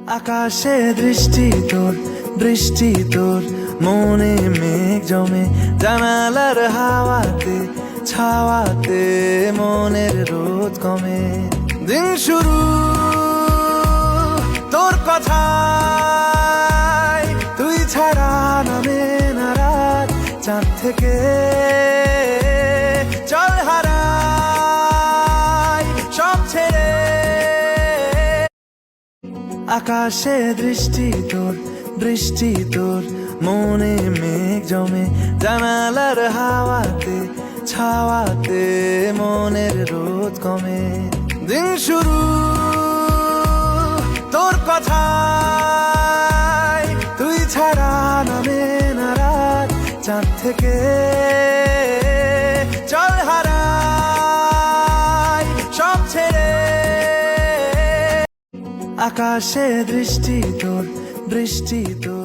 আকাশে দৃষ্টি তোর, বৃষ্টি তোর, মনে মেঘ জমে, জানালার হাওয়াতে ছাওয়াতে মনের রোদ কমে। দিন শুরু তোর কথায়, তুই ছাড়া নামে না রাত, চাঁদ থেকে চল হারাই সব ছেড়ে। আকাশে দৃষ্টি তোর, বৃষ্টি তোর, মনে মেঘ জমে, জানালার হাওয়াতে ছাওয়াতে মনের রোদ কমে। দিন শুরু তোর কথায়, তুই ছাড়া নামে না রাত, চাঁদ থেকে চল হারাই সব ছেড়ে। আকাশে দৃষ্টি তোর, বৃষ্টি তোর।